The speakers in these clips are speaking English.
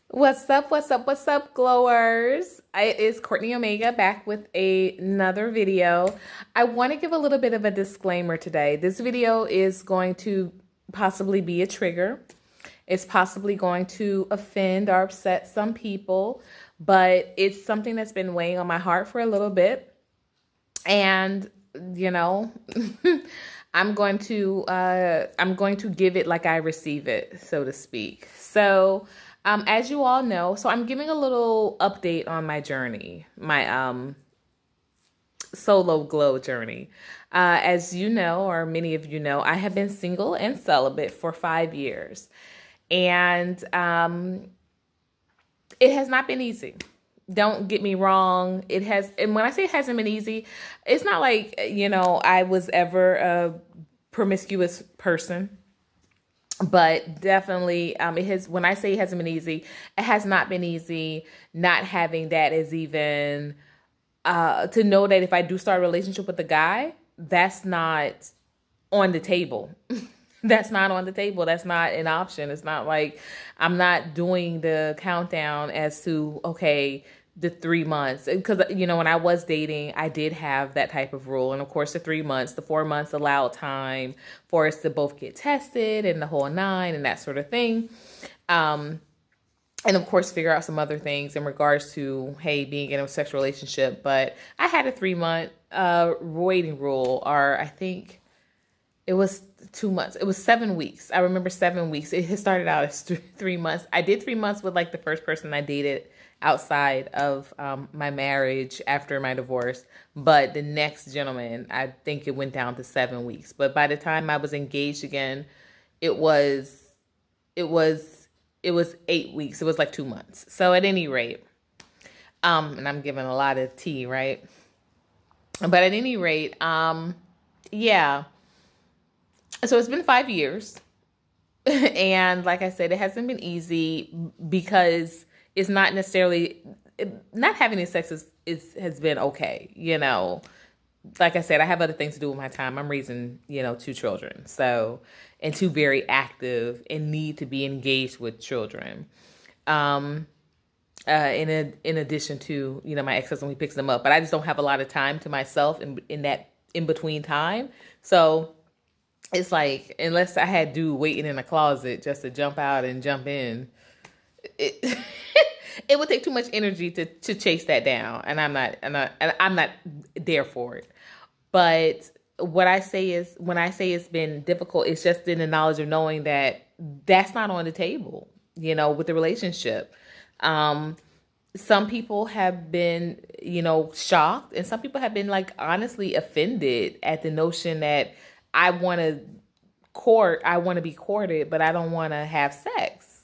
What's up? What's up? What's up, glowers? It's Courtney Omega back with another video. I want to give a little bit of a disclaimer today. This video is going to possibly be a trigger. It's possibly going to offend or upset some people, but it's something that's been weighing on my heart for a little bit. And, you know, I'm going to give it like I receive it, so to speak. So, as you all know, so I'm giving a little update on my journey, my solo glow journey. As you know, or many of you know, I have been single and celibate for 5 years. And it has not been easy. Don't get me wrong. It has, and when I say it hasn't been easy, it's not like, you know, I was ever a promiscuous person. But definitely, it has. When I say it hasn't been easy, it has not been easy. Not having that is even to know that if I do start a relationship with a guy, that's not on the table. That's not on the table. That's not an option. It's not like I'm not doing the countdown as to, okay, the 3 months. Because, you know, when I was dating, I did have that type of rule. And of course, the 3 months, the 4 months allowed time for us to both get tested and the whole nine and that sort of thing. And of course, figure out some other things in regards to, hey, being in a sexual relationship. But I had a 3 month waiting rule, or I think it was 2 months. It was 7 weeks. I remember 7 weeks. It started out as 3 months. I did 3 months with like the first person I dated outside of my marriage after my divorce. But the next gentleman, I think it went down to 7 weeks. But by the time I was engaged again, it was 8 weeks. It was like 2 months. So at any rate, and I'm giving a lot of tea, right? But at any rate, yeah. So it's been 5 years. And like I said, it hasn't been easy because it's not necessarily, not having any sex has been okay. You know, like I said, I have other things to do with my time. I'm raising, you know, 2 children. So, and 2 very active and need to be engaged with children. In addition to, you know, my ex-husband, he picks them up, but I just don't have a lot of time to myself in that in between time. So it's like, unless I had dude waiting in a closet just to jump out and jump in, it it would take too much energy to chase that down, and I'm not there for it. But what I say is, when I say it's been difficult, it's just in the knowledge of knowing that that's not on the table, you know, with the relationship. Some people have been, you know, shocked, and some people have been like honestly offended at the notion that I want to be courted, but I don't want to have sex.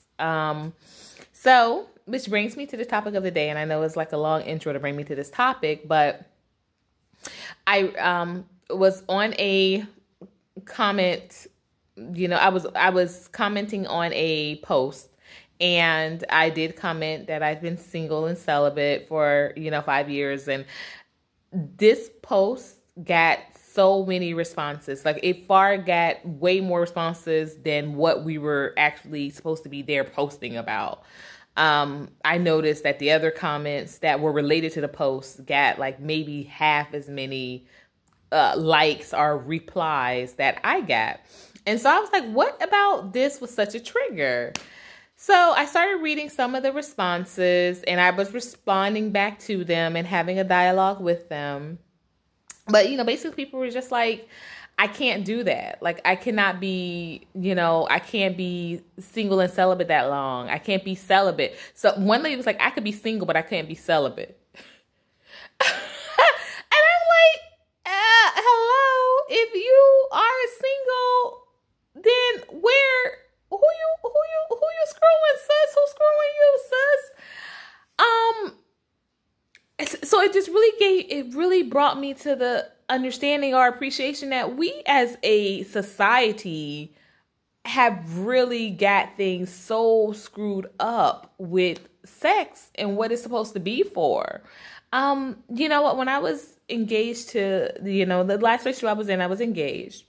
So, which brings me to the topic of the day, and I know it's like a long intro to bring me to this topic, but I was on a comment, you know, I was commenting on a post, and I did comment that I've been single and celibate for, you know, 5 years, and this post got so many responses. Like, it far got way more responses than what we were actually supposed to be there posting about. I noticed that the other comments that were related to the post got like maybe half as many likes or replies that I got. And so I was like, what about this was such a trigger? So I started reading some of the responses, and I was responding back to them and having a dialogue with them. But, you know, basically people were just like, I can't do that. Like, I cannot be, you know, I can't be single and celibate that long. I can't be celibate. So one lady was like, I could be single, but I can't be celibate. And I'm like, hello, if you are single, then who you screwing, sis? Who's screwing you, sis? So it really brought me to the understanding or appreciation that we as a society have really got things so screwed up with sex and what it's supposed to be for. You know what, when I was engaged to, you know, the last relationship I was engaged.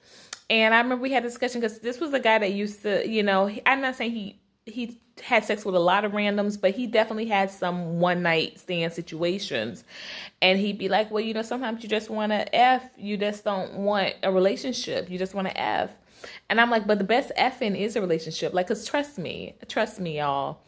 And I remember we had a discussion because this was a guy that used to, you know, I'm not saying he he had sex with a lot of randoms, but he definitely had some one night stand situations. And he'd be like, well, you know, sometimes you just want to F. You just don't want a relationship. You just want to F. And I'm like, but the best effing is a relationship. Like, cause trust me, y'all.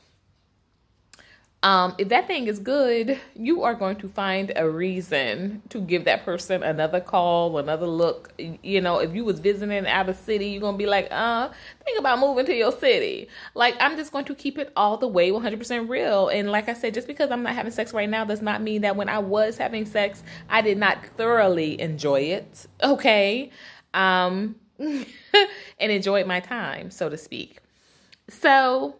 If that thing is good, you are going to find a reason to give that person another call, another look. You know, if you was visiting out of city, you're going to be like, think about moving to your city. Like, I'm just going to keep it all the way 100% real. And like I said, just because I'm not having sex right now does not mean that when I was having sex, I did not thoroughly enjoy it. Okay. And enjoyed my time, so to speak. So,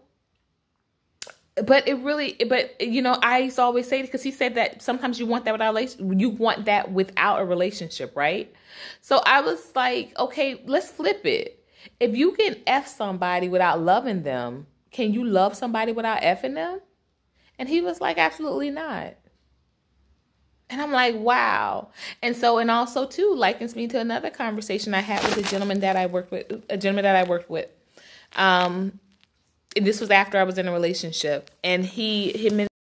but you know, I used to always say, because he said that sometimes you want that without a relationship, right? So I was like, okay, let's flip it. If you can F somebody without loving them, can you love somebody without Fing them? And he was like, absolutely not. And I'm like, wow. And so, and also too, likens me to another conversation I had with a gentleman that I worked with. And this was after I was in a relationship, and he